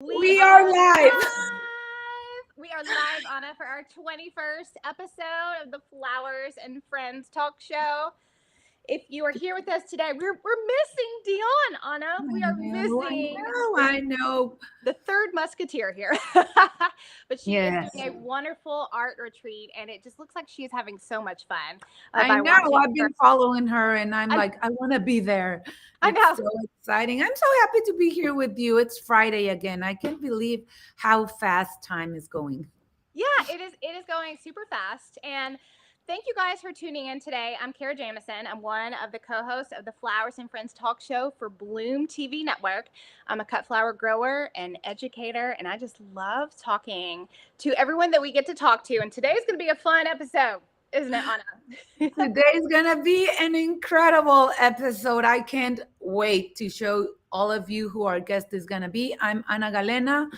We are live. We are live, Anna, for our 21st episode of the Flowers and Friends talk show. If you are here with us today, we're missing Dionne, Anna. We are missing I know. the third musketeer here. But she is Yes. doing a wonderful art retreat, and it just looks like she is having so much fun I by know. watching I've her. been following her and I'm I- like, I want to be there. I It's know. so exciting. I'm so happy to be here with you. It's Friday again. I can't believe how fast time is going. Yeah, it is. It is going super fast. And thank you guys for tuning in today. I'm Kara Jamison. I'm one of the co-hosts of the Flowers and Friends talk show for Bloom TV Network. I'm a cut flower grower and educator, and I just love talking to everyone that we get to talk to. And today's going to be a fun episode, isn't it, Anna? Today's going to be an incredible episode. I can't wait to show all of you who our guest is going to be. I'm Ana Galena.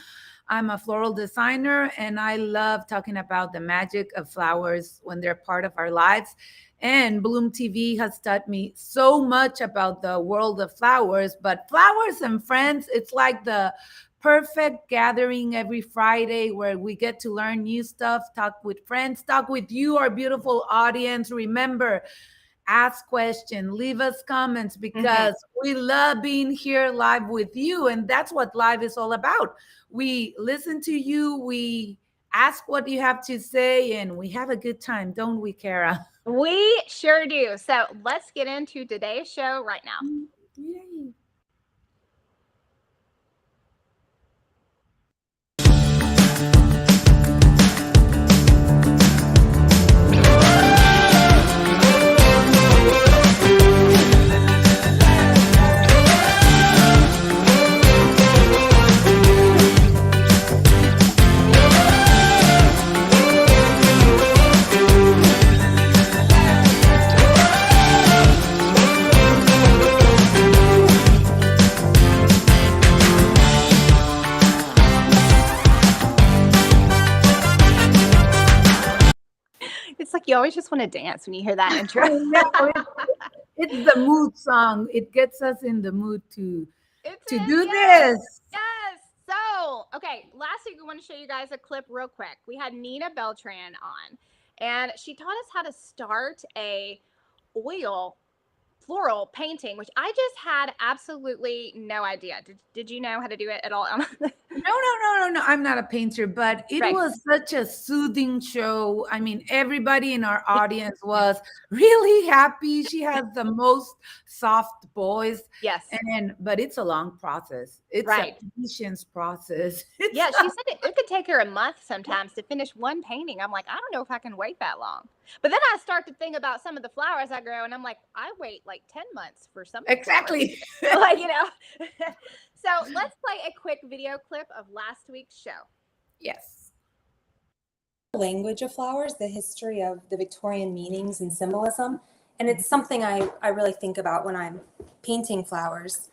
I'm a floral designer, and I love talking about the magic of flowers when they're part of our lives. And Bloom TV has taught me so much about the world of flowers. But Flowers and Friends, it's like the perfect gathering every Friday where we get to learn new stuff, talk with friends, talk with you, our beautiful audience. Remember, ask questions, leave us comments because we love being here live with you. And that's what live is all about. We listen to you, we ask what you have to say, and we have a good time, don't we, Kara? We sure do. So let's get into today's show right now. Yay. It's like you always just want to dance when you hear that intro. I know, it's the mood song. It gets us in the mood to do this. Yes. So, okay, last week we want to show you guys a clip real quick. We had Nina Beltran on, and she taught us how to start a oil floral painting, which I just had absolutely no idea. Did you know how to do it at all? No. I'm not a painter, but it Right. was such a soothing show. I mean, everybody in our audience was really happy. She has the most soft voice. Yes. But it's a long process. It's Right. a patience process. Yeah, she said it could take her a month sometimes to finish one painting. I'm like, I don't know if I can wait that long. But then I start to think about some of the flowers I grow, and I'm like, I wait like 10 months for some. Exactly. Like, you know. So let's play a quick video clip of last week's show. Yes. Language of flowers, the history of the Victorian meanings and symbolism. And it's something I really think about when I'm painting flowers.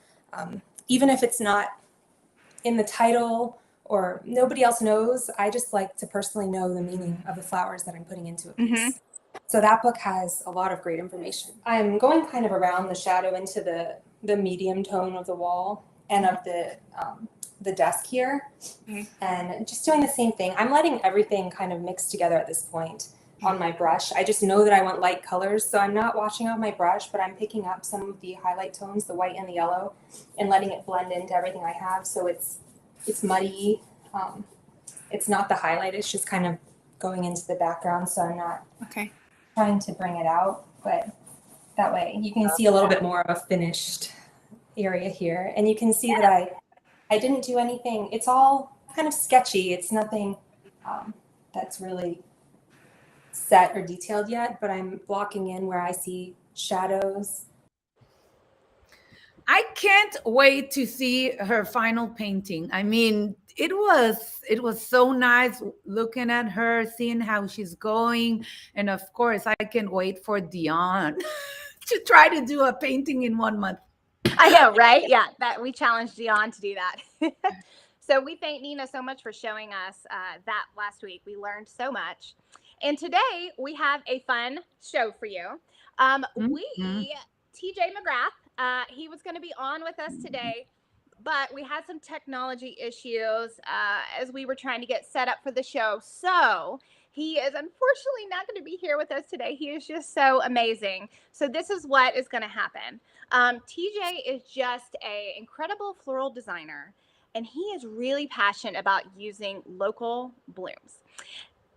Even if it's not in the title or nobody else knows, I just like to personally know the meaning of the flowers that I'm putting into a piece. So that book has a lot of great information. I'm going kind of around the shadow into the medium tone of the wall and of the desk here, and just doing the same thing. I'm letting everything kind of mix together at this point on my brush. I just know that I want light colors, so I'm not washing out my brush, but I'm picking up some of the highlight tones, the white and the yellow, and letting it blend into everything I have. So it's muddy. It's not the highlight. It's just kind of going into the background. So I'm not trying to bring it out, but that way you can see a little bit more of a finished area here. And you can see that I didn't do anything. It's all kind of sketchy. It's nothing that's really set or detailed yet, but I'm blocking in where I see shadows. I can't wait to see her final painting. I mean, it was so nice looking at her, seeing how she's going, and of course, I can't wait for Dionne to try to do a painting in 1 month. I know, right? Yeah, that we challenged Dionne to do that. So we thank Nina so much for showing us that last week. We learned so much. And today we have a fun show for you. Tj Mcgrath, he was going to be on with us today, but we had some technology issues as we were trying to get set up for the show. So he is unfortunately not going to be here with us today. He is just so amazing. So this is what is going to happen. TJ is just an incredible floral designer, and he is really passionate about using local blooms.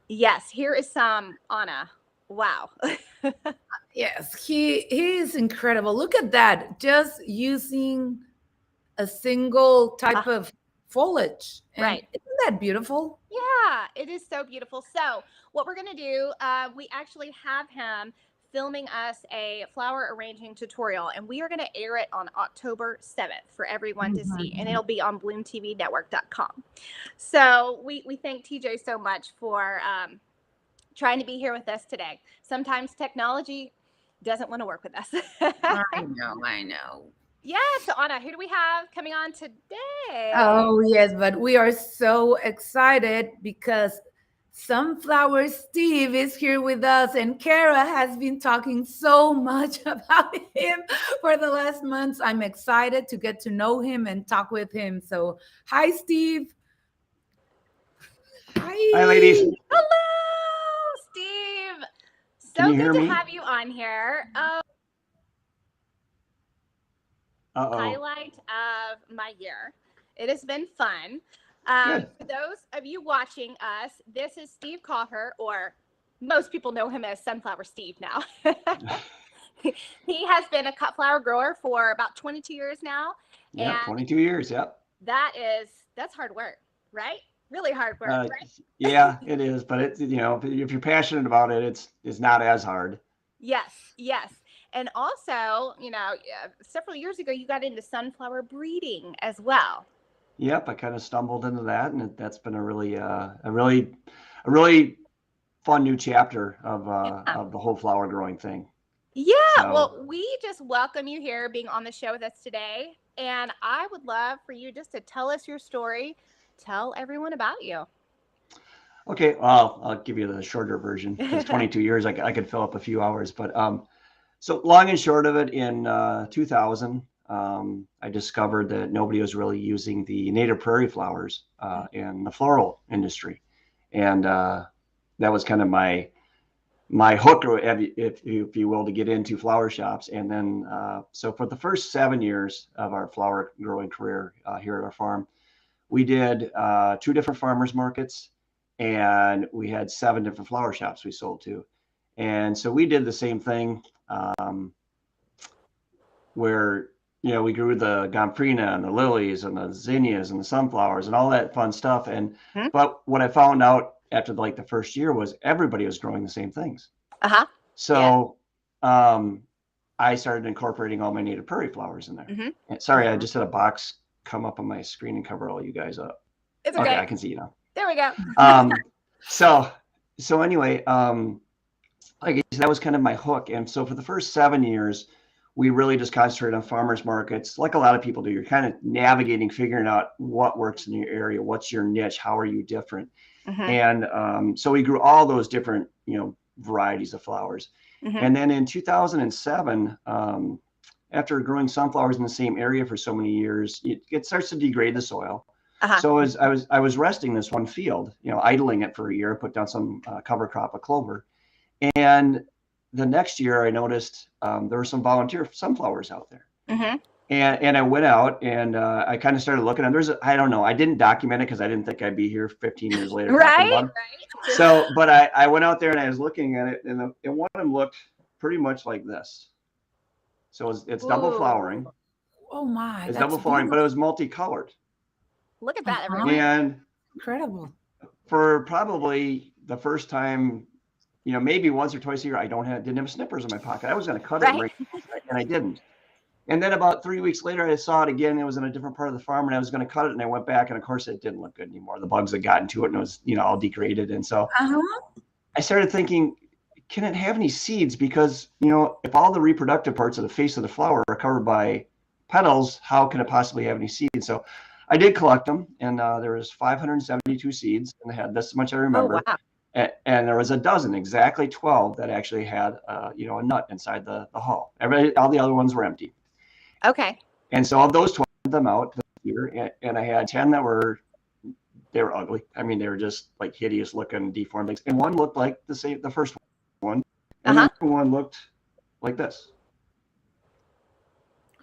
Yes, here is some, Anna. Wow. Yes, he is incredible. Look at that. Just using a single type of foliage. And Right. isn't that beautiful? Yeah, it is so beautiful. So what we're going to do, we actually have him filming us a flower arranging tutorial, and we are going to air it on October 7th for everyone to see, and it'll be on bloomtvnetwork.com. So we thank TJ so much for trying to be here with us today. Sometimes technology doesn't want to work with us. I know. Yeah, so Anna, who do we have coming on today? Oh, yes, but we are so excited because Sunflower Steve is here with us, and Kara has been talking so much about him for the last months. I'm excited to get to know him and talk with him. So, hi, Steve. Hi, ladies. Hello, Steve. So good to have you on here. Highlight of my year. It has been fun. For those of you watching us, this is Steve Cocker, or most people know him as Sunflower Steve now. He has been a cut flower grower for about 22 years now. Yeah, 22 years. Yep. That's hard work, right? Really hard work, right? Yeah, it is. But it's, you know, if you're passionate about it, it's not as hard. Yes. And also, you know, several years ago, you got into sunflower breeding as well. Yep, I kind of stumbled into that, and that's been a really fun new chapter of the whole flower growing thing. Yeah, well, we just welcome you here being on the show with us today. And I would love for you just to tell us your story. Tell everyone about you. Okay, well, I'll give you the shorter version. It's 22 years. I could fill up a few hours. But so long and short of it, in 2000, I discovered that nobody was really using the native prairie flowers in the floral industry. And that was kind of my hook, if you will, to get into flower shops. And then, so for the first 7 years of our flower growing career here at our farm, we did 2 different farmers markets, and we had 7 different flower shops we sold to. And so we did the same thing where, you know, we grew the Gomprina and the lilies and the zinnias and the sunflowers and all that fun stuff. And but what I found out after the first year was everybody was growing the same things. So I started incorporating all my native prairie flowers in there. And sorry, I just had a box come up on my screen and cover all you guys up. It's okay. I can see you now. There we go. So anyway, I guess that was kind of my hook. And so for the first 7 years, we really just concentrated on farmers markets, like a lot of people do. You're kind of navigating, figuring out what works in your area, what's your niche, how are you different. And so we grew all those different, you know, varieties of flowers. And then in 2007, after growing sunflowers in the same area for so many years, it starts to degrade the soil. So as I was resting this one field, you know, idling it for a year, put down some cover crop of clover. And the next year I noticed there were some volunteer sunflowers out there. And I went out and I kind of started looking, and I don't know, I didn't document it because I didn't think I'd be here 15 years later. Right. So, but I went out there and I was looking at it, and one of them looked pretty much like this. So it's double flowering. Oh my. It's double flowering, but it was multicolored. Look at that, everyone. And incredible. For probably the first time, you know, maybe once or twice a year, I didn't have snippers in my pocket. I was going to cut it, and I didn't. And then about 3 weeks later, I saw it again. It was in a different part of the farm, and I was going to cut it, and I went back, and of course, it didn't look good anymore. The bugs had gotten to it, and it was, you know, all degraded. And so I started thinking, can it have any seeds? Because, you know, if all the reproductive parts of the face of the flower are covered by petals, how can it possibly have any seeds? So I did collect them, and there was 572 seeds, and they had this much I remember. Oh, wow. And there was a dozen, exactly 12, that actually had, you know, a nut inside the hull. All the other ones were empty. Okay. And so of those 12, them out, the year, and I had 10 that were ugly. I mean, they were just like hideous looking, deformed things. And one looked like the first one, and then one looked like this,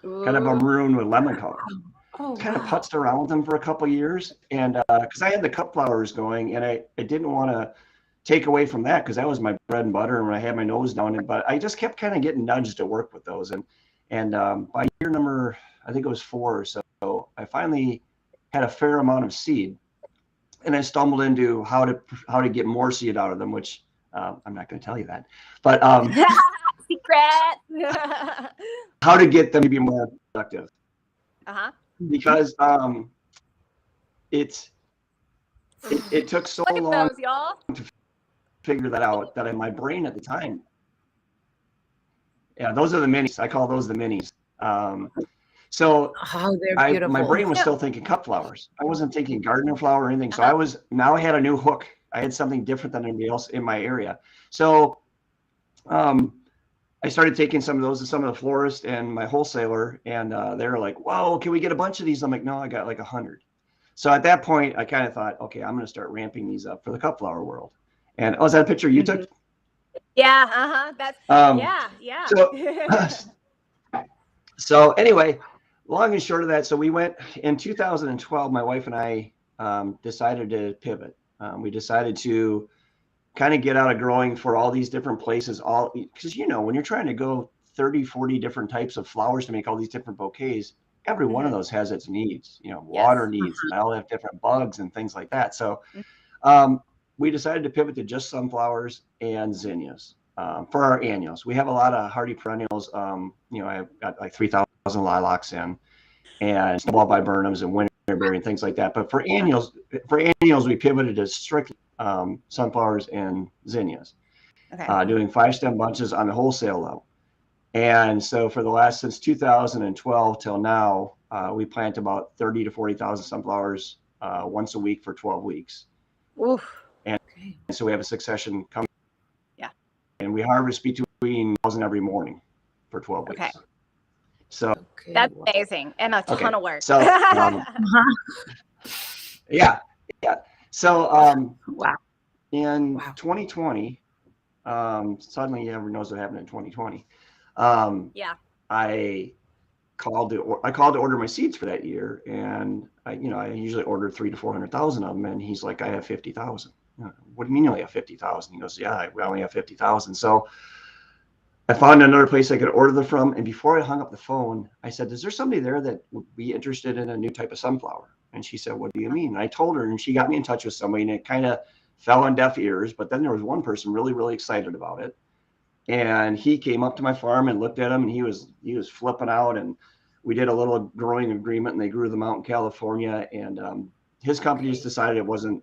kind of a maroon with lemon color. Kind of putzed around with them for a couple of years, and because I had the cut flowers going, and I didn't want to take away from that because that was my bread and butter, and when I had my nose down, but I just kept kind of getting nudged to work with those, and by year number, I think it was 4 or so, I finally had a fair amount of seed, and I stumbled into how to get more seed out of them, which I'm not going to tell you that, but secret. how to get them to be more productive. Because it took so Look at long those, y'all. to figure that out that in my brain at the time. Yeah, those are the minis. I call those the minis. So they're beautiful. My brain was still thinking cut flowers. I wasn't thinking gardener flower or anything. So I had a new hook. I had something different than anybody else in my area. So I started taking some of those to some of the florists and my wholesaler, and they were like, "Whoa, can we get a bunch of these?" I'm like, "No, I got like 100." So at that point, I kind of thought, "Okay, I'm going to start ramping these up for the cut flower world." And was that a picture you took? Yeah, that's yeah. So anyway, long and short of that, so we went in 2012. My wife and I decided to pivot. We decided to kind of get out of growing for all these different places, all because when you're trying to go 30, 40 different types of flowers to make all these different bouquets, every one of those has its needs, water needs, and they all have different bugs and things like that. So we decided to pivot to just sunflowers and zinnias for our annuals. We have a lot of hardy perennials. I've got like 3,000 lilacs in, and snowball viburnums and winterberry and things like that. But for annuals, we pivoted to strictly sunflowers and zinnias, doing 5-stem bunches on the wholesale level. And so for since 2012 till now, we plant about 30 to 40,000 sunflowers once a week for 12 weeks. Oof. And so we have a succession coming. Yeah. And we harvest between 1,000 every morning for 12 weeks. So that's amazing and a ton of work. So yeah. So in 2020, suddenly everyone knows what happened in 2020. I called to order my seeds for that year, and I usually order 300,000 to 400,000 of them, and he's like, "I have 50,000." What do you mean you only have 50,000? He goes, "Yeah, we only have 50,000." So I found another place I could order them from, and before I hung up the phone, I said, "Is there somebody there that would be interested in a new type of sunflower?" And she said, "What do you mean?" And I told her, and she got me in touch with somebody, and it kind of fell on deaf ears. But then there was one person really, really excited about it. And he came up to my farm and looked at them, and he was flipping out. And we did a little growing agreement, and they grew them out in California. And his company just decided it wasn't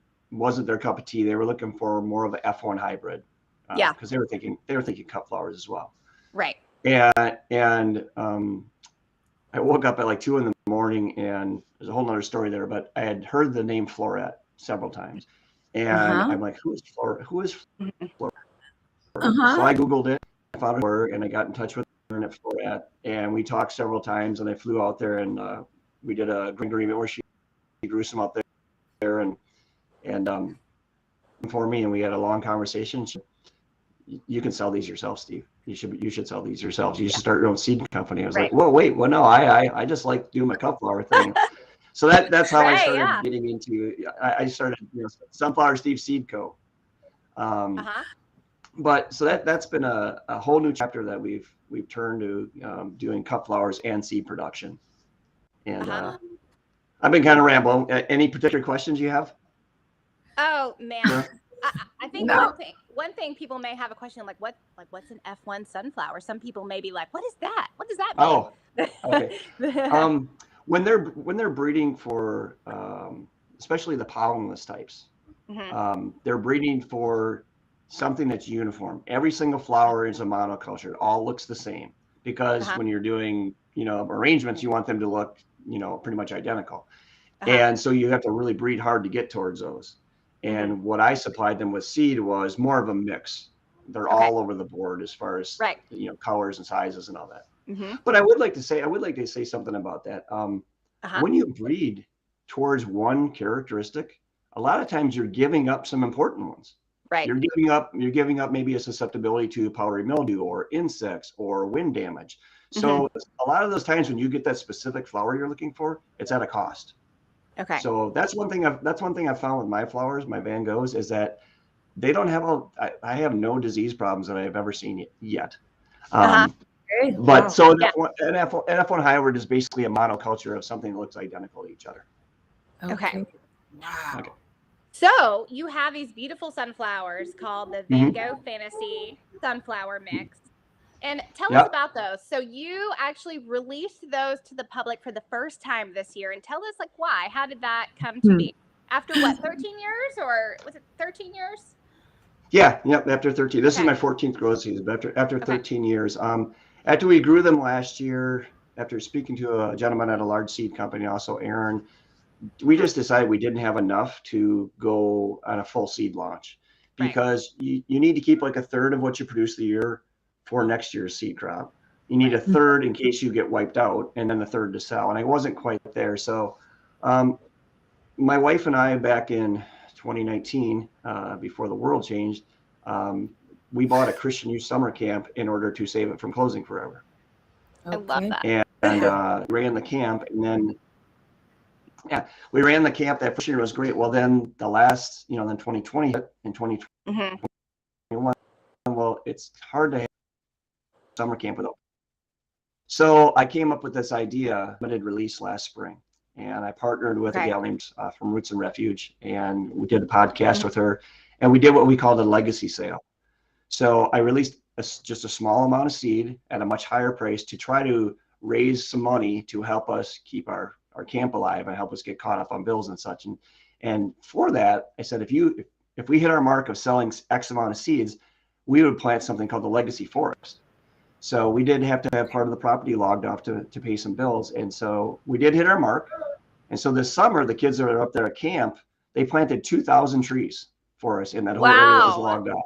their cup of tea. They were looking for more of an F1 hybrid. Because they were thinking cut flowers as well. Right. And I woke up at like 2 a.m, and there's a whole nother story there. But I had heard the name Floret several times, and I'm like, "Who is Floret? Who is Floret?" So I Googled it, I found her, and I got in touch with her at Floret, and we talked several times, and I flew out there, and we did a agreement where she grew some up there and for me, and we had a long conversation. "You can sell these yourself, Steve. You should sell these yourselves. You should start your own seed company." I was like, "Whoa, wait, well, no, I just like doing my cut flower thing." So that's how I started getting into. I started, Sunflower Steve Seed Co. But so that's been a whole new chapter that we've turned to doing cut flowers and seed production. And I've been kind of rambling. Any particular questions you have? Oh man, I think one thing people may have a question like what's an F1 sunflower? Some people may be like, "What is that? What does that mean?" Oh, okay. When they're breeding for especially the pollenless types, they're breeding for something that's uniform. Every single flower is a monoculture. It all looks the same because when you're doing, arrangements, you want them to look, pretty much identical. And so you have to really breed hard to get towards those. And what I supplied them with seed was more of a mix. They're all over the board as far as, colors and sizes and all that. But I would like to say something about that. when you breed towards one characteristic, a lot of times you're giving up some important ones. Right. You're giving up maybe a susceptibility to powdery mildew or insects or wind damage. So a lot of those times when you get that specific flower you're looking for, it's at a cost. Okay. So that's one thing I've found with my flowers, my Van Goghs, is that they don't have I have no disease problems that I've ever seen yet. But so NF1 hybrid is basically a monoculture of something that looks identical to each other. Okay. Wow. Okay. So you have these beautiful sunflowers called the Van Gogh Fantasy Sunflower Mix. And tell us about those. So you actually released those to the public for the first time this year. And tell us, like, why? How did that come to be? After what, 13 years? Or was it 13 years? Yeah, yep, after 13. This is my 14th growing season, but after 13 years. After we grew them last year, after speaking to a gentleman at a large seed company, also Aaron, we just decided we didn't have enough to go on a full seed launch, because you need to keep like a third of what you produce the year for next year's seed crop. You need a third in case you get wiped out, and then the third to sell. And I wasn't quite there. So my wife and I, back in 2019, before the world changed, we bought a Christian youth summer camp in order to save it from closing forever. I love that. And ran the camp, and then we ran the camp. That first year was great. Well, then the last, then 2020 hit, and 2021. Well, it's hard to have summer camp without. So I came up with this idea, limited release last spring, and I partnered with a gal named from Roots and Refuge, and we did a podcast with her, and we did what we called a legacy sale. So I released just a small amount of seed at a much higher price to try to raise some money to help us keep our camp alive and help us get caught up on bills and such. And for that, I said, if we hit our mark of selling X amount of seeds, we would plant something called the legacy forest. So we did have to have part of the property logged off to pay some bills. And so we did hit our mark. And so this summer, the kids that are up there at camp, they planted 2,000 trees for us in that whole area that was logged off.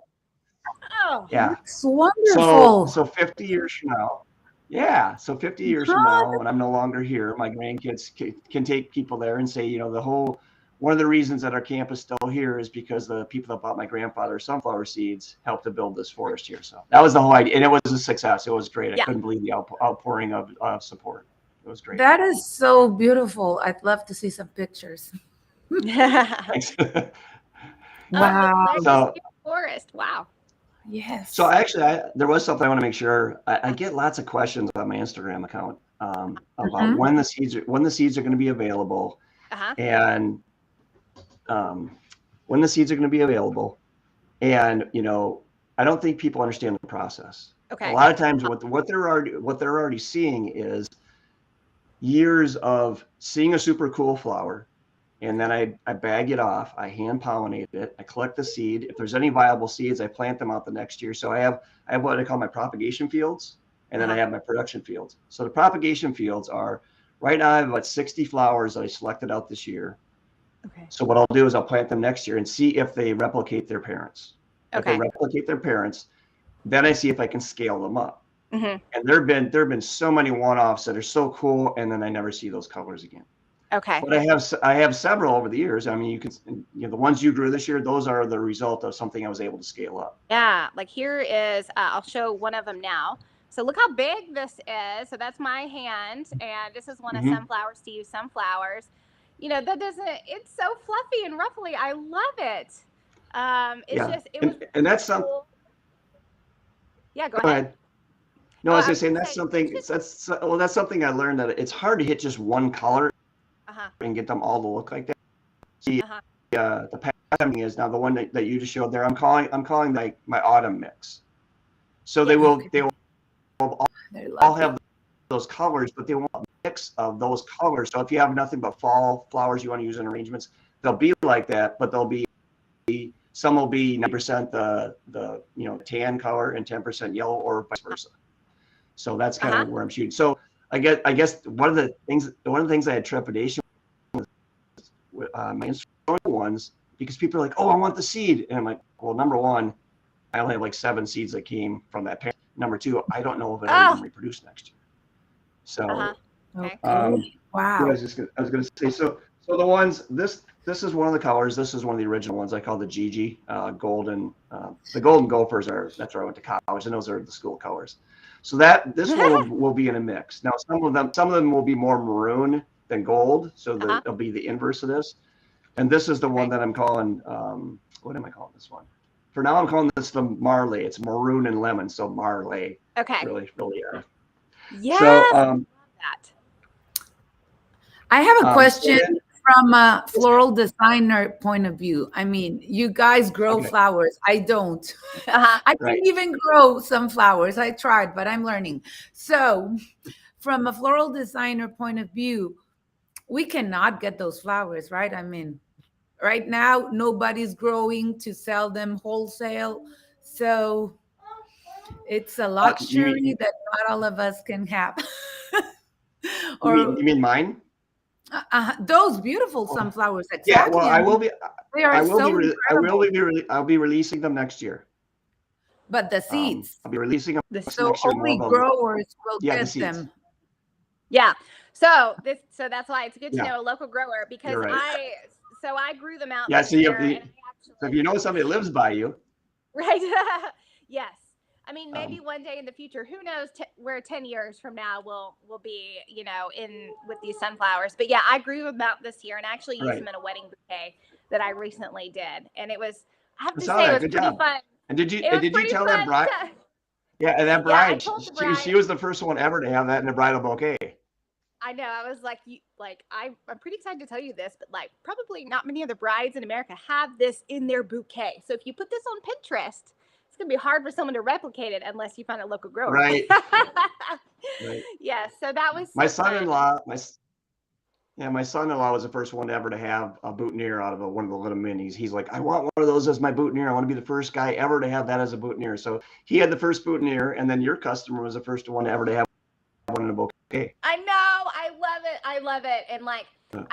Oh, yeah. It's wonderful. So 50 years from now, so 50 years from now, when I'm no longer here, my grandkids can take people there and say, one of the reasons that our camp is still here is because the people that bought my grandfather's sunflower seeds helped to build this forest here. So that was the whole idea. And it was a success. It was great. I couldn't believe the outpouring of support. It was great. That is so beautiful. I'd love to see some pictures. Thanks. Wow. So, forest. Wow. Yes. So actually, there was something I want to make sure. I get lots of questions on my Instagram account about when the seeds are going to be available, and when the seeds are going to be available, and I don't think people understand the process. Okay. A lot of times, what they're already seeing is years of seeing a super cool flower. And then I bag it off, I hand pollinate it, I collect the seed. If there's any viable seeds, I plant them out the next year. So I have what I call my propagation fields, and then I have my production fields. So the propagation fields are, right now I have about 60 flowers that I selected out this year. Okay. So what I'll do is I'll plant them next year and see if they replicate their parents. If they replicate their parents, then I see if I can scale them up. And there have been so many one-offs that are so cool, and then I never see those colors again. Okay. But I have several over the years. I mean, the ones you grew this year, those are the result of something I was able to scale up. Yeah, like here is, I'll show one of them now. So look how big this is. So that's my hand, and this is one of Sunflower Steve's sunflowers. It's so fluffy and ruffly. I love it. And that's something. Yeah, go ahead. No, I was just saying that's something I learned, that it's hard to hit just one color and get them all to look like that. See, the pattern is now the one that you just showed there. I'm calling my autumn mix. So they will all have those colors, but they want a mix of those colors. So if you have nothing but fall flowers you want to use in arrangements, they'll be like that, but some will be 9% the tan color and 10% yellow, or vice versa. So that's kind of where I'm shooting. So I guess one of the things I had trepidation with my Instagram ones, because people are like, oh, I want the seed. And I'm like, well, number one, I only have like 7 seeds that came from that parent. Number two, I don't know if it'll even reproduce next year. So Okay. Wow. I was gonna say, so the ones, this is one of the colors. This is one of the original ones I call the Gigi, golden. The golden gophers that's where I went to college, and those are the school colors. So this one will be in a mix. Now some of them will be more maroon than gold, so it'll be the inverse of this. And this is the one that I'm calling. What am I calling this one? For now, I'm calling this the Marley. It's maroon and lemon, so Marley. Okay. Really. Yes. So that. I have a question from a floral designer point of view. I mean, you guys grow flowers. I don't. I can't even grow some flowers. I tried, but I'm learning. So from a floral designer point of view, we cannot get those flowers, right? I mean, right now, nobody's growing to sell them wholesale. So it's a luxury that not all of us can have. Or you mean mine? Those beautiful sunflowers. Exactly. Yeah, well, I will be. They are I'll be releasing them next year. But the seeds. I'll be releasing them next year. So only growers will get them. Yeah. So that's why it's good to know a local grower, because I grew them out. Yeah. So if you know somebody that lives by you. Right. Yes. I mean, maybe one day in the future, who knows where 10 years from now we'll be, in with these sunflowers. But yeah, I grew them out this year and actually used them in a wedding bouquet that I recently did. And it was, I have to say, it was pretty fun. And did you tell that bride? Yeah, and that bride, she was the first one ever to have that in a bridal bouquet. I know. I was like, I'm pretty excited to tell you this, but like probably not many other brides in America have this in their bouquet. So if you put this on Pinterest, it's going to be hard for someone to replicate it unless you find a local grower. Right. Yeah. So that was my son-in-law. My son-in-law was the first one ever to have a boutonniere out of one of the little minis. He's like, I want one of those as my boutonniere. I want to be the first guy ever to have that as a boutonniere. So he had the first boutonniere, and then your customer was the first one ever to have one in a bouquet. I know. I love it. And like,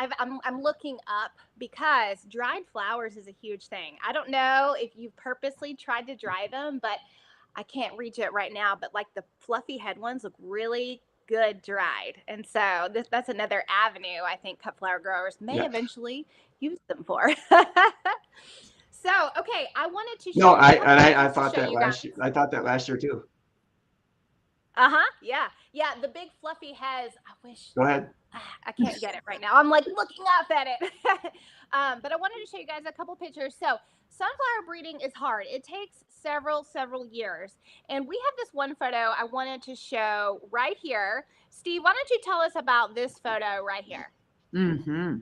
I'm looking up because dried flowers is a huge thing. I don't know if you've purposely tried to dry them, but I can't reach it right now. But like the fluffy head ones look really good dried. And so that's another avenue I think cut flower growers may eventually use them for. So, okay, I wanted to show I thought that last year. I thought that last year too. Yeah. Yeah. The big fluffy heads. I wish. Go ahead. I can't get it right now. I'm like looking up at it. But I wanted to show you guys a couple pictures. So sunflower breeding is hard. It takes several years. And we have this one photo I wanted to show right here. Steve, why don't you tell us about this photo right here? Mm-hmm.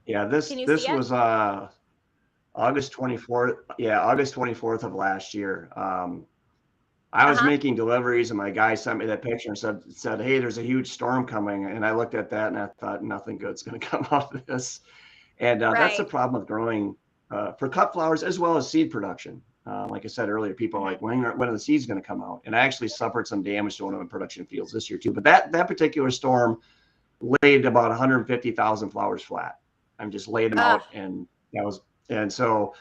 Yeah, this was August 24th. Yeah, August 24th of last year. I was making deliveries, and my guy sent me that picture and said, hey, there's a huge storm coming. And I looked at that and I thought nothing good's going to come out of this. And that's the problem with growing for cut flowers as well as seed production. Like I said earlier, people are like, when are the seeds going to come out? And I actually suffered some damage to one of the production fields this year too. But that particular storm laid about 150,000 flowers flat. I'm just laid them out, and so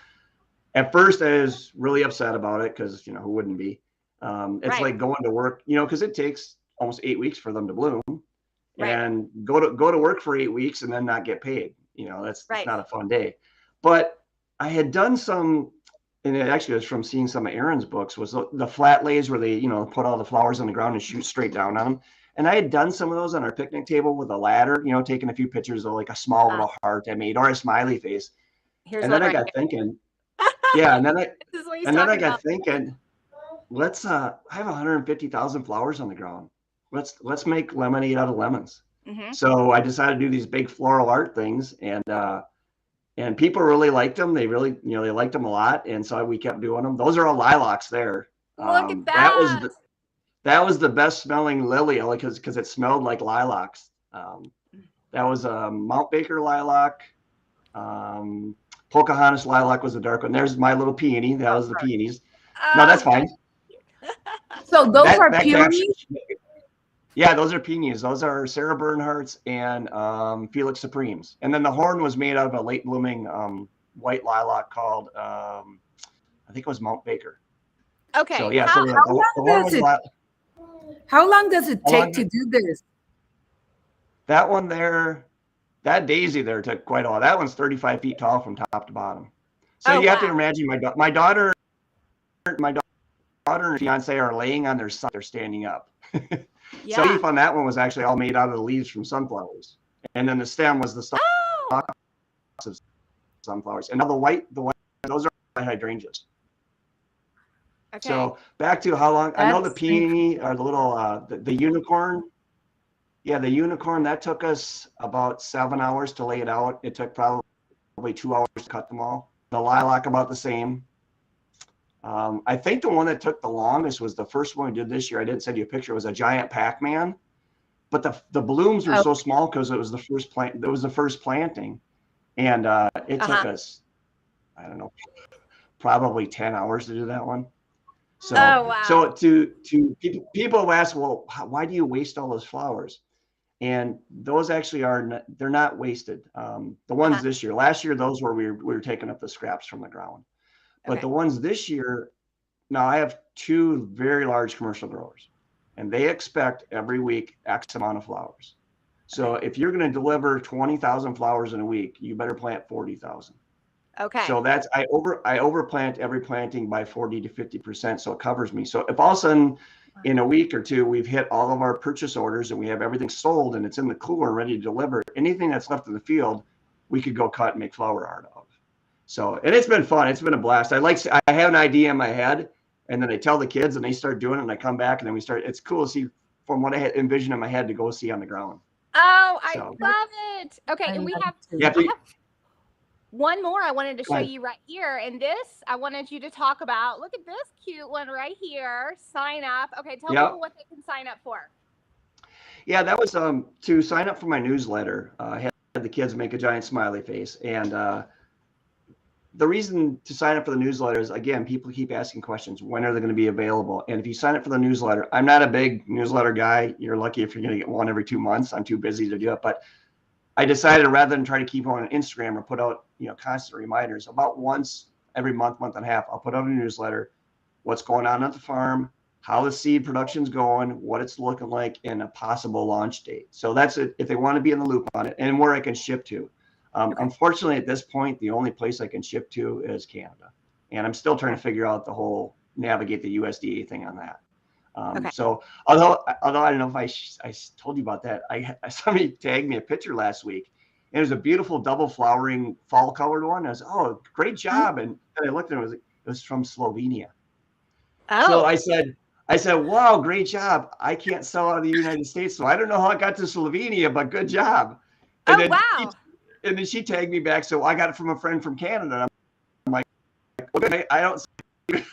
at first I was really upset about it because who wouldn't be? It's like going to work, because it takes almost 8 weeks for them to bloom, and go to work for 8 weeks and then not get paid. That's not a fun day. But I had done some, and it actually was from seeing some of Aaron's books, was the flat lays where they, put all the flowers on the ground and shoot straight down on them. And I had done some of those on our picnic table with a ladder, taking a few pictures of like a small little heart I made or a smiley face. And then I got thinking, and then I got thinking, let's I have 150,000 flowers on the ground. Let's make lemonade out of lemons. So I decided to do these big floral art things, and people really liked them. They really, they liked them a lot, and so we kept doing them. Those are all lilacs there. Look at that. That was the best smelling lily, because it smelled like lilacs. That was a Mount Baker lilac. Pocahontas lilac was the dark one. There's my little peony. That was the peonies. No, that's fine. So those are peonies? Yeah, those are peonies. Those are Sarah Bernhardt's and Felix Supremes. And then the horn was made out of a late blooming white lilac called, I think it was Mount Baker. Okay. So yeah, the horn was How long does it How take long to do this? That one there, that daisy there took quite a while. That one's 35 feet tall from top to bottom. So Oh, you have to wow. imagine my daughter and fiance are laying on their side. They're standing up. So Yeah. leaf on that one was actually all made out of the leaves from sunflowers. And then the stem was the stalks Oh, of sunflowers. And now the white, those are hydrangeas. okay. So back to how long, I know the That's peony or the little, the unicorn. Yeah, the unicorn, that took us about 7 hours to lay it out. It took probably 2 hours to cut them all. The lilac about the same. I think the one that took the longest was the first one we did this year. I didn't send you a picture. It was a giant Pac-Man, but the blooms were so small because it was the first plant. It was the first planting, and it took us, I don't know, probably 10 hours to do that one. So, Oh, wow. so to people have asked, well, why do you waste all those flowers? And those actually they're not wasted. The ones this year, last year, those were we were taking up the scraps from the ground. But the ones this year, now I have 2 very large commercial growers, and they expect every week X amount of flowers. So if you're going to deliver 20,000 flowers in a week, you better plant 40,000. Okay. So that's I overplant every planting by 40 to 50%, so it covers me. So if all of a sudden in a week or 2 we've hit all of our purchase orders and we have everything sold and it's in the cooler and ready to deliver, anything that's left in the field, we could go cut and make flower art of. So, and it's been fun. It's been a blast. I have an idea in my head, and then I tell the kids, and they start doing it, and I come back, and then we start. It's cool to see from what I had envisioned in my head to go see on the ground. Oh, I So, love it. Okay, and we have yeah, I have one more I wanted to show ahead. you right here. And this, I wanted you to talk about. Look at this cute one right here. Sign up. Okay, tell people what they can sign up for. Yeah, that was to sign up for my newsletter. I had the kids make a giant smiley face, and the reason to sign up for the newsletter is, again, people keep asking questions. When are they going to be available? And if you sign up for the newsletter, I'm not a big newsletter guy. You're lucky if you're going to get one every 2 months. I'm too busy to do it. But I decided rather than try to keep on Instagram or put out, constant reminders, about once every month and a half, I'll put out a newsletter, what's going on at the farm, how the seed production's going, what it's looking like, and a possible launch date. So that's it, if they want to be in the loop on it, and where I can ship to. Unfortunately, at this point, the only place I can ship to is Canada. And I'm still trying to figure out the whole navigate the USDA thing on that. So although I don't know if I told you about that, somebody tagged me a picture last week. And it was a beautiful double flowering fall colored one. I was, oh, great job. And then I looked and it was from Slovenia. Oh. So I said, wow, great job. I can't sell out of the United States, so I don't know how it got to Slovenia, but good job. And wow. And then she tagged me back. So I got it from a friend from Canada. I'm like, okay, I don't see good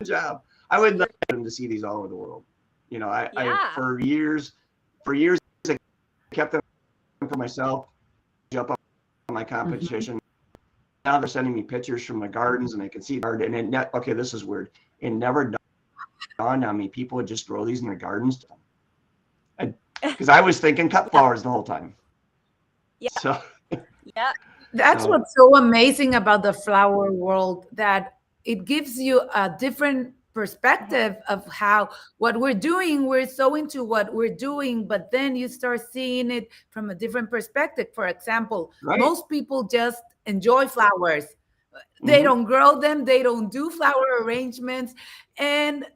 job. I would like them to see these all over the world. I for years, I kept them for myself, jump up on my competition. Now they're sending me pictures from the gardens, and I can see the garden. And okay, this is weird. It never dawned on me people would just grow these in their gardens. Because I was thinking cut flowers the whole time. Yeah. So, That's what's so amazing about the flower world, that it gives you a different perspective of what we're doing. We're so into what we're doing, but then you start seeing it from a different perspective. For example, most people just enjoy flowers. They don't grow them. They don't do flower arrangements.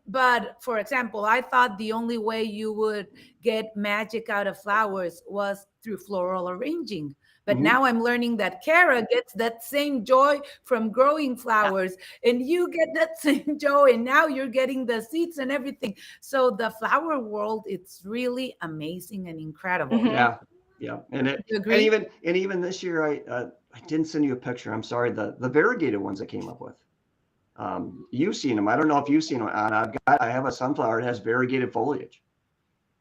But for example, I thought the only way you would get magic out of flowers was through floral arranging. But now I'm learning that Kara gets that same joy from growing flowers, and you get that same joy, and now you're getting the seeds and everything. So the flower world, it's really amazing and incredible. Yeah. And even this year, I didn't send you a picture. I'm sorry. The variegated ones I came up with. You've seen them. I don't know if you've seen them. I have a sunflower that has variegated foliage.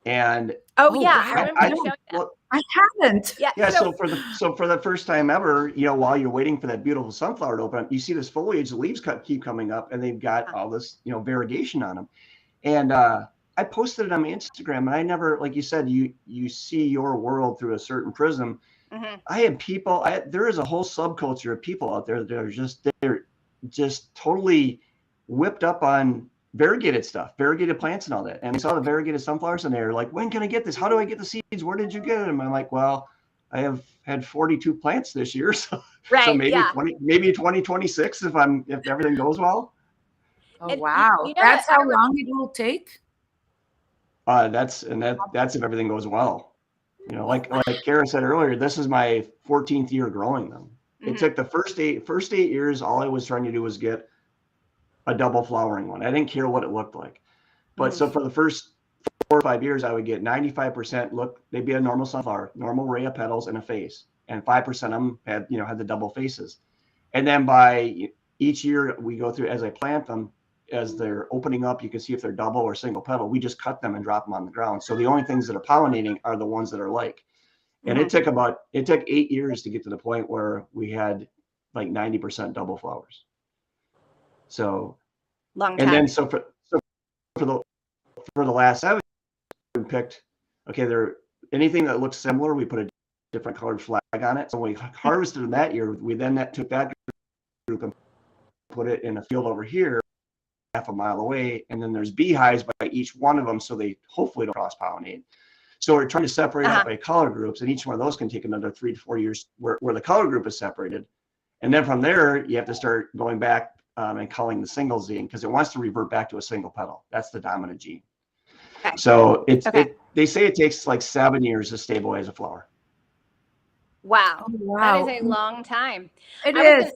And I remember you showing that. I haven't. Yeah. So for the first time ever, while you're waiting for that beautiful sunflower to open up, you see this foliage, the leaves keep coming up, and they've got all this, variegation on them. And I posted it on my Instagram, and I never, like you said, you see your world through a certain prism. I had people. There is a whole subculture of people out there that are they're just totally whipped up on variegated stuff, variegated plants and all that. And we saw the variegated sunflowers and they're like, when can I get this? How do I get the seeds? Where did you get them? I'm like, well, I have had 42 plants this year. So, Right. so maybe Yeah. 2026 if everything goes well. Oh, And wow. you know That's what? how long it will take? That's if everything goes well. You know, like Kara said earlier, this is my 14th year growing them. It took the first eight years, all I was trying to do was get a double flowering one. I didn't care what it looked like. But so for the first 4 or 5 years, I would get 95% look, they'd be a normal sunflower, normal ray of petals and a face. And 5% of them had the double faces. And then by each year we go through, as I plant them, as they're opening up, you can see if they're double or single petal. We just cut them and drop them on the ground. So the only things that are pollinating are the ones that are like. And it took 8 years to get to the point where we had like 90% double flowers. So long time. And then so for the last 7 years, we picked, okay, anything that looks similar, we put a different colored flag on it. So when we harvested that year, we then took that group and put it in a field over here, half a mile away, and then there's beehives by each one of them, so they hopefully don't cross-pollinate. So we're trying to separate out by color groups, and each one of those can take another 3 to 4 years where the color group is separated. And then from there, you have to start going back and culling the single gene because it wants to revert back to a single petal. That's the dominant gene. Okay. So they say it takes like 7 years to stabilize a flower. Wow. Oh, wow. That is a long time. It is.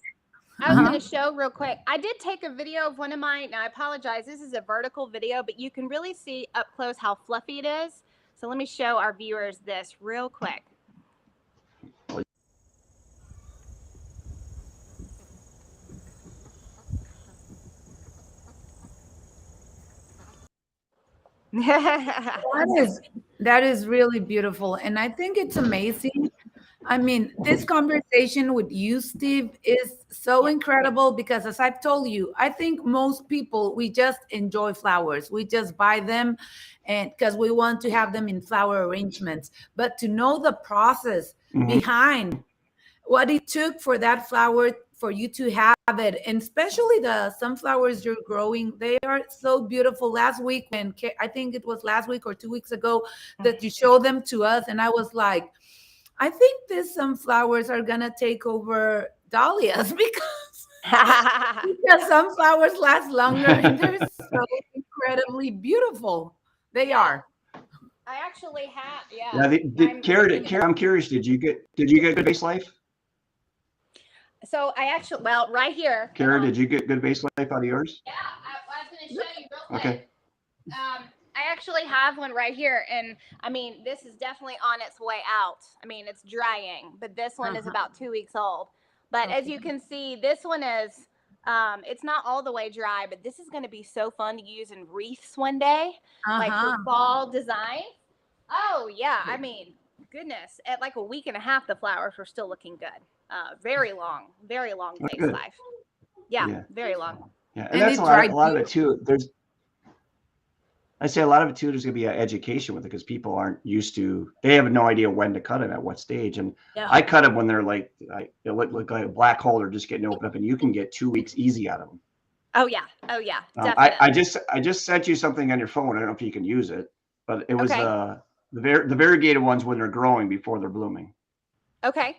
I was going to show real quick. I did take a video of one of mine. Now, I apologize. This is a vertical video, but you can really see up close how fluffy it is. So let me show our viewers this real quick. That is really beautiful. And I think it's amazing. I mean, this conversation with you, Steve, is so incredible because, as I've told you, I think most people, we just enjoy flowers. We just buy them and because we want to have them in flower arrangements. But to know the process behind what it took for that flower, for you to have it, and especially the sunflowers you're growing, they are so beautiful. Last week, when I think it was last week or 2 weeks ago that you showed them to us, and I was like, I think these sunflowers are gonna take over dahlias because sunflowers last longer and they're so incredibly beautiful. They are. I actually have, Kara, I'm curious. Did you get good base life? So I actually, right here. Kara, did you get good base life out of yours? Yeah, I was going to show you real quick. Okay. I actually have one right here, and I mean, this is definitely on its way out. I mean, it's drying, but this one is about 2 weeks old. But as you can see, this one is, it's not all the way dry, but this is going to be so fun to use in wreaths one day, like for fall design. Oh yeah, I mean, goodness, at like a week and a half, the flowers were still looking good. Very long base life. Yeah, very long. Yeah, and that's a lot of it too. I say a lot of it too, there's going to be an education with it because people aren't used to, they have no idea when to cut it at what stage. And I cut them when they're like, they look like a black hole or just getting opened up, and you can get 2 weeks easy out of them. Oh yeah. Definitely. I just sent you something on your phone. I don't know if you can use it, but it was the variegated ones when they're growing before they're blooming. Okay.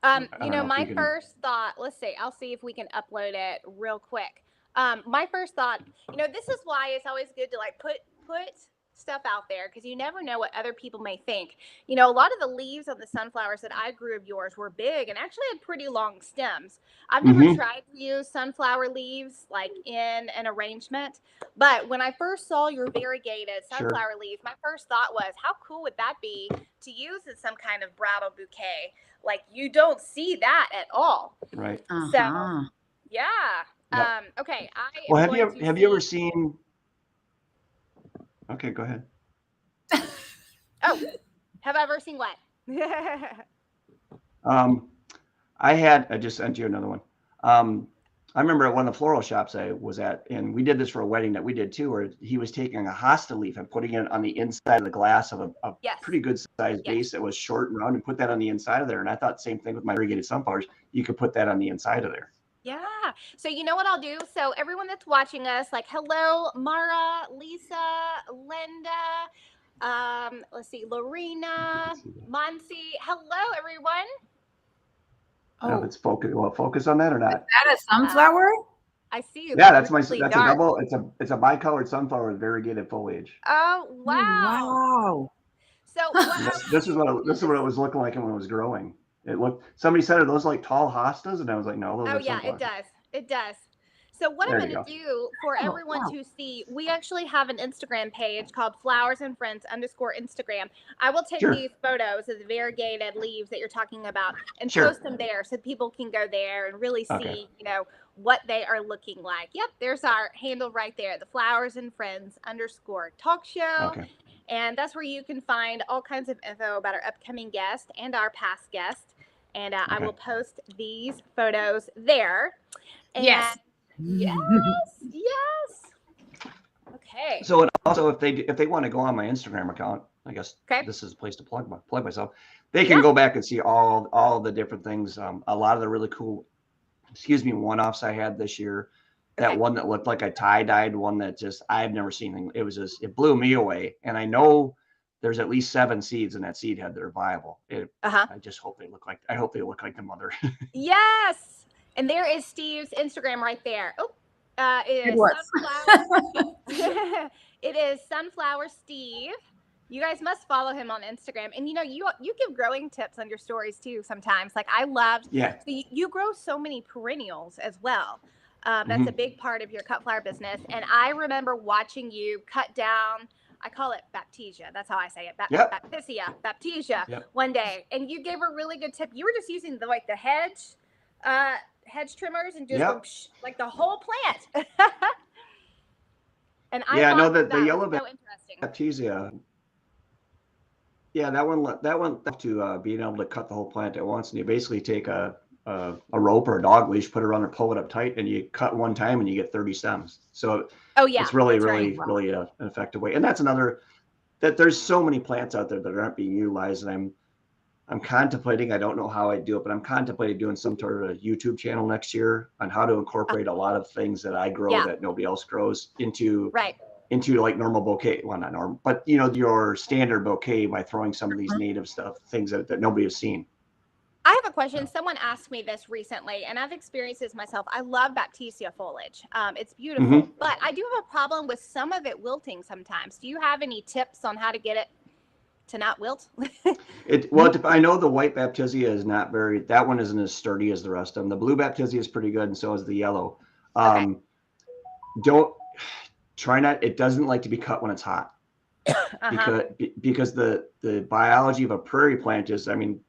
My first thought, let's see, I'll see if we can upload it real quick. My first thought, this is why it's always good to like put stuff out there because you never know what other people may think. A lot of the leaves on the sunflowers that I grew of yours were big and actually had pretty long stems. I've never tried to use sunflower leaves like in an arrangement, but when I first saw your variegated sunflower leaves, my first thought was, how cool would that be to use in some kind of bridal bouquet? Like you don't see that at all. Right. So, yeah. Yep. Okay. Have you ever seen? Okay, go ahead. Oh, have I ever seen what? I just sent you another one. I remember at one of the floral shops I was at, and we did this for a wedding that we did too, where he was taking a hosta leaf and putting it on the inside of the glass of a pretty good sized vase that was short and round, and put that on the inside of there. And I thought same thing with my variegated sunflowers. You could put that on the inside of there. Yeah. So you know what I'll do? So everyone that's watching us, like, hello, Mara, Lisa, Linda, let's see, Lorena, Monsi. Hello, everyone. I don't know if Oh, it's focus. Will it focus on that or is not? that a sunflower? I see it's Yeah, that's my. really That's a dark. double. It's a bicolored sunflower with variegated foliage. Oh, Oh, wow. wow. So what And I this is want what to this is what it was looking like when it was growing. It looked. Somebody said, "Are those like tall hostas?" And I was like, "No, those Oh are yeah, it sunflowers." does. It does. So what I'm There you going go. to do for Oh, everyone wow. to see, we actually have an Instagram page called Flowers and Friends _Instagram. I will take Sure. these photos of the variegated leaves that you're talking about and Sure. post them there so people can go there and really Okay. see, what they are looking like. Yep, there's our handle right there, the Flowers and Friends _talk show. Okay. And that's where you can find all kinds of info about our upcoming guest and our past guest. And I Okay. will post these photos there. And Yes. yes, yes. Okay. So and also, if they want to go on my Instagram account, I guess Okay. this is a place to plug myself. They can Yeah. go back and see all the different things. A lot of the really cool, one-offs I had this year. That Okay. one that looked like a tie-dyed one that just I've never seen. It blew me away. And I know there's at least 7 seeds in that seed head that are viable. Uh-huh. I just hope they look like the mother. Yes. And there is Steve's Instagram right there. Oh, it It is was. Sunflower. It is Sunflower Steve. You guys must follow him on Instagram. And you give growing tips on your stories too sometimes. Like I loved, Yeah. so you grow so many perennials as well. That's a big part of your cut flower business. And I remember watching you cut down, I call it Baptisia. That's how I say it. Yep. Baptisia Yep. one day. And you gave a really good tip. You were just using the hedge trimmers and just Yep. go like the whole plant. And I Yeah, thought no, the that yellow was so interesting. Baptisia. Yeah, that one to being able to cut the whole plant at once, and you basically take a rope or a dog leash, put it around and pull it up tight, and you cut one time and you get 30 stems. So Oh yeah, it's really, that's right. really an effective way. And that's another that there's so many plants out there that aren't being utilized, and I'm contemplating. I don't know how I do it, but I'm contemplating doing some sort of YouTube channel next year on how to incorporate a lot of things that I grow Yeah. that nobody else grows into Right. like normal bouquet. Well, not normal, but your standard bouquet by throwing some of these native stuff, things that nobody has seen. I have a question. Someone asked me this recently, and I've experienced this myself. I love Baptisia foliage. It's beautiful, but I do have a problem with some of it wilting sometimes. Do you have any tips on how to get it to not wilt? I know the white Baptisia is not that one isn't as sturdy as the rest of them. The blue Baptisia is pretty good, and so is the yellow. Okay. It doesn't like to be cut when it's hot. because the biology of a prairie plant is, the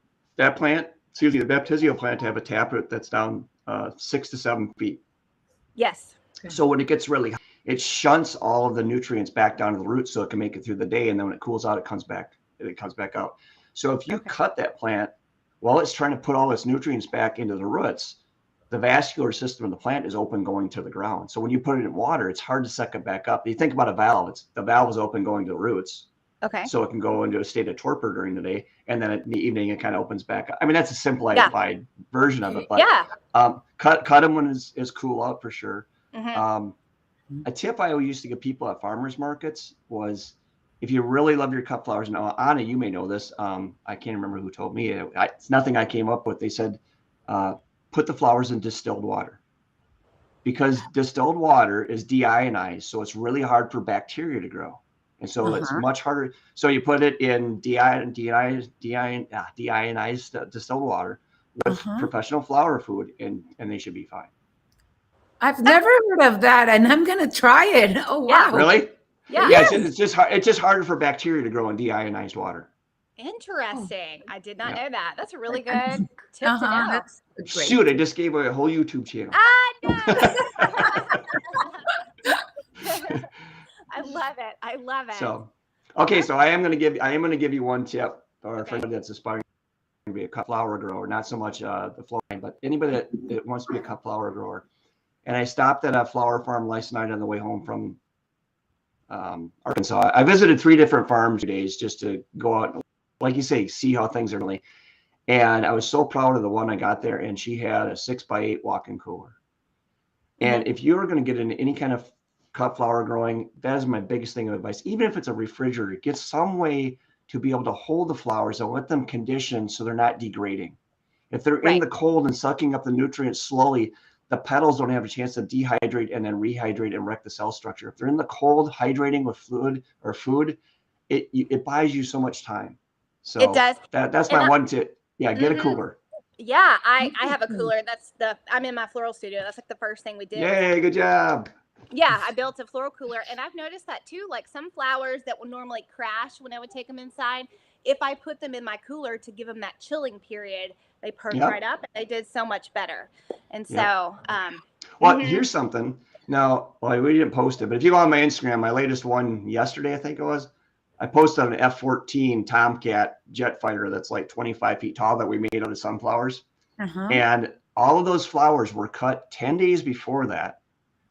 Baptisia plant have a taproot that's down 6 to 7 feet. Yes. So when it gets really hot, it shunts all of the nutrients back down to the roots so it can make it through the day, and then when it cools out, it comes back out. So if you cut that plant while it's trying to put all its nutrients back into the roots, the vascular system of the plant is open going to the ground. So when you put it in water, it's hard to suck it back up. You think about a valve, the valve is open going to the roots. Okay. So it can go into a state of torpor during the day, and then in the evening it kind of opens back up. That's a simplified version of it, but cut them when it's cool out for sure. A tip I always used to give people at farmers markets was, if you really love your cut flowers, and Anna, you may know this. I can't remember who told me. It's nothing I came up with. They said, put the flowers in distilled water, because distilled water is deionized, so it's really hard for bacteria to grow, and so it's much harder. So you put it in deionized distilled water with professional flower food, and they should be fine. I've never heard of that, and I'm gonna try it. Oh wow! Really? Yeah. Yeah. It's just hard. It's just harder for bacteria to grow in deionized water. Interesting. I did not know that. That's a really good tip to know. That's great. Shoot, I just gave away a whole YouTube channel. No. I love it. So, okay, so I am going to give you one tip, for anybody that's aspiring to be a cut flower grower, not so much the flowering, but anybody that wants to be a cut flower grower. And I stopped at a flower farm last night on the way home from Arkansas. I visited 3 different farms 2 days just to go out and, like you say, see how things are really. And I was so proud of the one I got there, and she had a 6x8 walk-in cooler. And if you're going to get into any kind of cut flower growing, that is my biggest thing of advice. Even if it's a refrigerator, get some way to be able to hold the flowers and let them condition so they're not degrading. If they're in the cold and sucking up the nutrients slowly, the petals don't have a chance to dehydrate and then rehydrate and wreck the cell structure. If they're in the cold, hydrating with fluid or food, it buys you so much time. So it does. That's my one tip. Yeah, get a cooler. Yeah, I have a cooler. I'm in my floral studio. That's like the first thing we did. Yay, good job. Yeah, I built a floral cooler, and I've noticed that too. Like some flowers that would normally crash when I would take them inside, if I put them in my cooler to give them that chilling period, they perked right up, and they did so much better. And so, well, here's something. Now, well, we didn't post it, but if you go on my Instagram, my latest one yesterday, I think it was, I posted an F-14 Tomcat jet fighter that's like 25 feet tall that we made out of sunflowers. And all of those flowers were cut 10 days before that.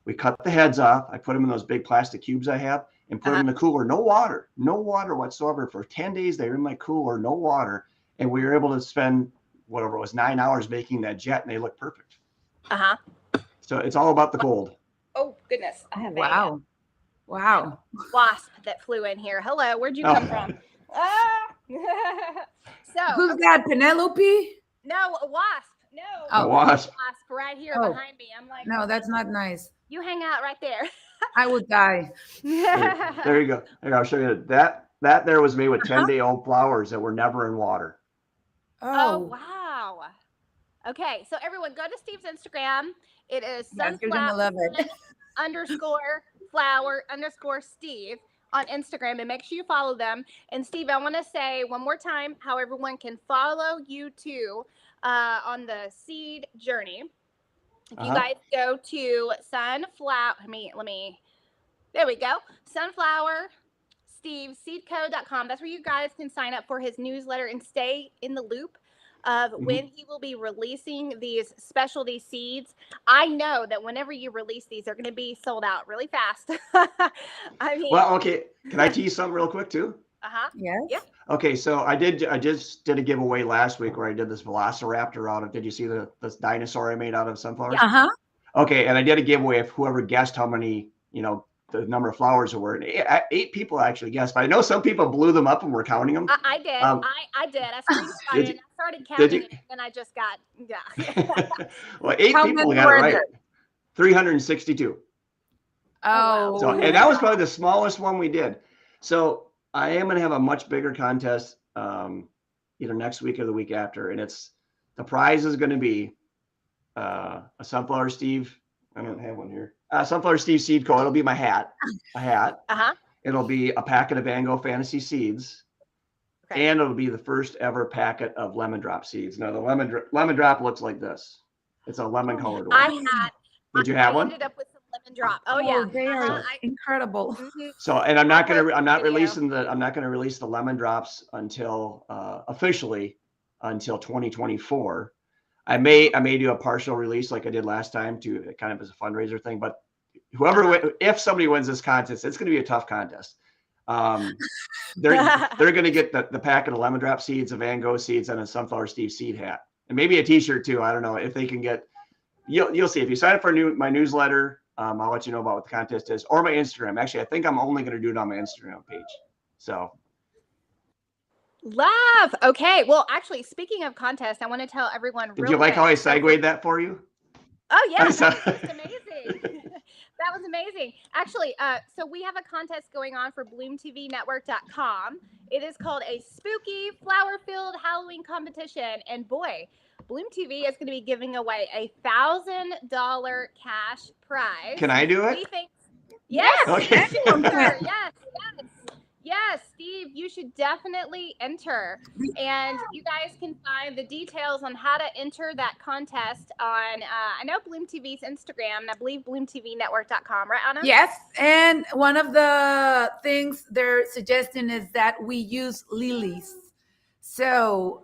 We cut the heads off. I put them in those big plastic cubes I have and put them in the cooler. No water whatsoever. For 10 days, they were in my cooler, no water. And we were able to spend whatever it was, 9 hours making that jet, and they look perfect. So it's all about the cold. Oh, goodness. I have wow. A wasp that flew in here. Hello, where'd you come from? So who's that, Penelope? No, a wasp. No, a wasp right here behind me. I'm like, no, that's not nice. You hang out right there. I would die. There you go. I'll show you that there was made with 10-day-old flowers that were never in water. Oh wow. Okay, so everyone go to Steve's Instagram. It is sunflower_flower_Steve on Instagram, and make sure you follow them. And Steve, I want to say one more time how everyone can follow you too on the seed journey. If you guys go to there we go. sunflowersteveseedco.com. That's where you guys can sign up for his newsletter and stay in the loop of when he will be releasing these specialty seeds. I know that whenever you release these, they're going to be sold out really fast. I mean, well, okay. Can I tease something real quick too? Yes. Yeah. Okay, so I just did a giveaway last week where I did this velociraptor out of. Did you see this dinosaur I made out of sunflowers? Okay, and I did a giveaway of whoever guessed how many, the number of flowers there were. And 8 people actually guessed, but I know some people blew them up and were counting them. I did. I did. I screenshotted and I started counting it, and I just got Well, 8 people got it right. 362. Oh. So, and that was probably the smallest one we did. So I am going to have a much bigger contest either next week or the week after. And the prize is going to be a Sunflower Steve. I don't have one here. Sunflower Steve seed coat. It'll be my hat. A hat. It'll be a packet of Van Gogh Fantasy seeds. Okay. And it'll be the first ever packet of lemon drop seeds. Now the lemon drop looks like this. It's a lemon colored one. Did you have one? I ended up with some lemon drop. Oh yeah, they are incredible. So, and I'm not releasing the lemon drops until officially until 2024. I may do a partial release like I did last time to kind of as a fundraiser thing. But if somebody wins this contest, it's going to be a tough contest. They're going to get the packet of lemon drop seeds, of Van Gogh seeds, and a Sunflower Steve seed hat, and maybe a T-shirt too. I don't know if they can get. You'll see if you sign up for my newsletter. I'll let you know about what the contest is, or my Instagram. Actually, I think I'm only going to do it on my Instagram page. So. Love. Okay. Well, actually, speaking of contests, I want to tell everyone. Did you like how I segued that for you? Oh yeah, that was amazing. That was amazing. Actually, so we have a contest going on for BloomTVNetwork.com. It is called a spooky flower-filled Halloween competition, and boy, Bloom TV is going to be giving away a $1,000 cash prize. Can I do it? Yes. Okay. Yes, Steve, you should definitely enter. And you guys can find the details on how to enter that contest on, I know Bloom TV's Instagram, and I believe BloomTVNetwork.com, right, Anna? Yes, and one of the things they're suggesting is that we use lilies. So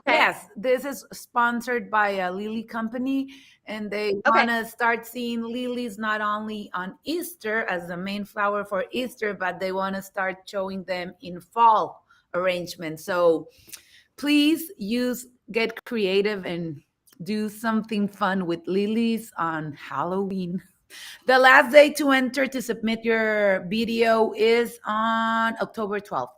yes, this is sponsored by a lily company, and they want to start seeing lilies not only on Easter as the main flower for Easter, but they want to start showing them in fall arrangements. So please get creative and do something fun with lilies on Halloween. The last day to enter to submit your video is on October 12th.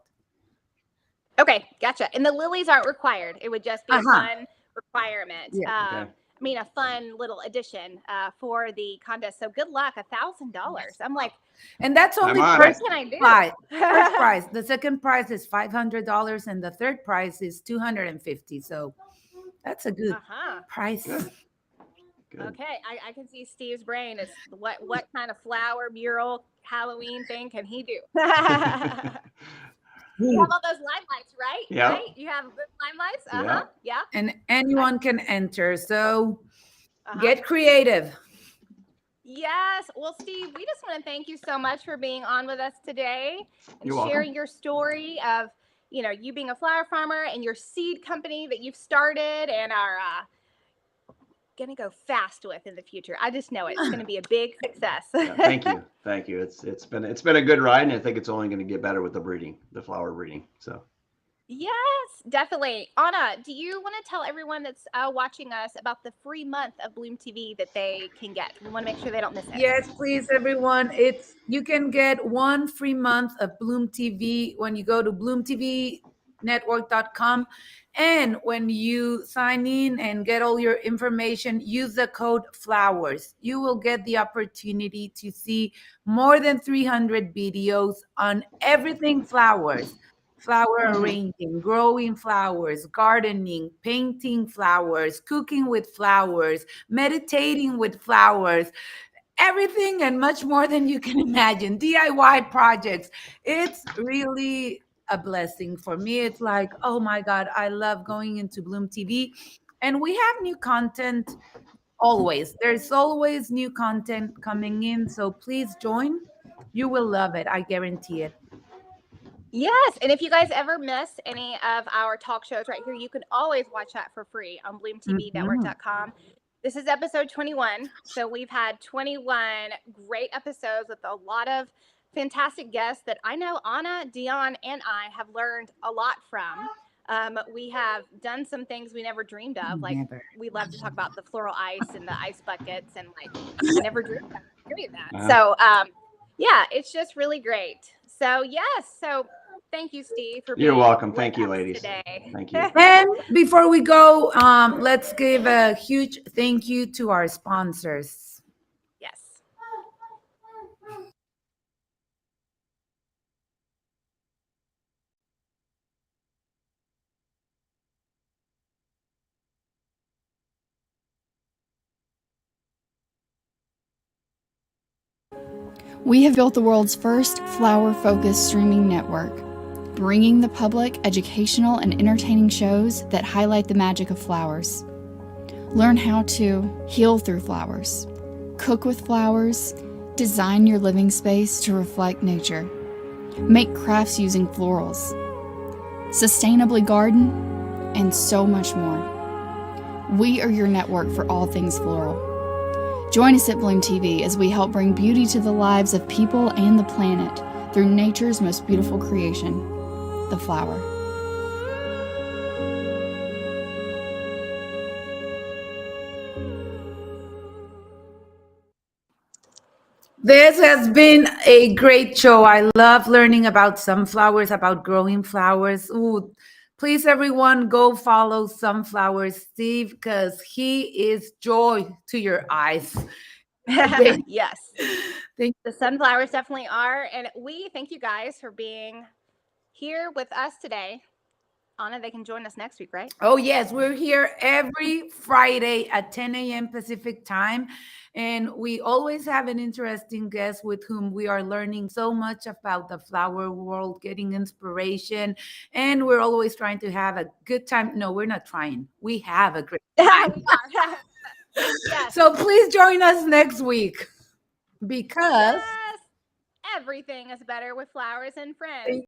Okay, gotcha. And the lilies aren't required. It would just be a fun requirement. Yeah. Okay. I mean, a fun little addition for the contest. So good luck, $1,000. I'm like, and that's only I'm on first what can I do? prize. First prize. The second prize is $500, and the third prize is $250. So that's a good price. Good. Good. Okay, I can see Steve's brain is what kind of flower mural Halloween thing can he do? You have all those limelights, right? Yeah. Right? You have good limelights? Yeah. And anyone can enter. So get creative. Yes. Well, Steve, we just want to thank you so much for being on with us today and You're sharing welcome. your story of, you being a flower farmer and your seed company that you've started and are going to go fast with in the future. I just know it's going to be a big success. Yeah, thank you. Thank you. It's been a good ride, and I think it's only going to get better with the flower breeding. So. Yes, definitely. Anna, do you want to tell everyone that's watching us about the free month of Bloom TV that they can get? We want to make sure they don't miss it. Yes, please, everyone. You can get 1 free month of Bloom TV when you go to bloomtvnetwork.com. And when you sign in and get all your information, use the code FLOWERS. You will get the opportunity to see more than 300 videos on everything flowers. Flower arranging, growing flowers, gardening, painting flowers, cooking with flowers, meditating with flowers, everything and much more than you can imagine. DIY projects. It's really a blessing for me. It's like, oh my God, I love going into Bloom TV. And we have new content always. There's always new content coming in. So please join. You will love it. I guarantee it. Yes, and if you guys ever miss any of our talk shows right here, you can always watch that for free on bloomtvnetwork.com. This is episode 21. So we've had 21 great episodes with a lot of fantastic guests that I know Anna, Dionne, and I have learned a lot from. We have done some things we never dreamed of. Like we love to talk about the floral ice and the ice buckets, and like we never dreamed of doing that. So yeah, it's just really great. So yes, so thank you, Steve, for being You're welcome. Thank you, ladies. Today. Thank you. And before we go, let's give a huge thank you to our sponsors. Yes. We have built the world's first flower-focused streaming network, bringing the public educational and entertaining shows that highlight the magic of flowers. Learn how to heal through flowers, cook with flowers, design your living space to reflect nature, make crafts using florals, sustainably garden, and so much more. We are your network for all things floral. Join us at Bloom TV as we help bring beauty to the lives of people and the planet through nature's most beautiful creation, the flower. This has been a great show. I love learning about sunflowers, about growing flowers. Ooh, please, everyone, go follow Sunflower Steve because he is joy to your eyes. Yes. The sunflowers definitely are. And we thank you guys for being here with us today. Anna, they can join us next week, right? Oh, yes. We're here every Friday at 10 a.m. Pacific time. And we always have an interesting guest with whom we are learning so much about the flower world, getting inspiration. And we're always trying to have a good time. No, we're not trying. We have a great time. Yes. So please join us next week because everything is better with flowers and friends.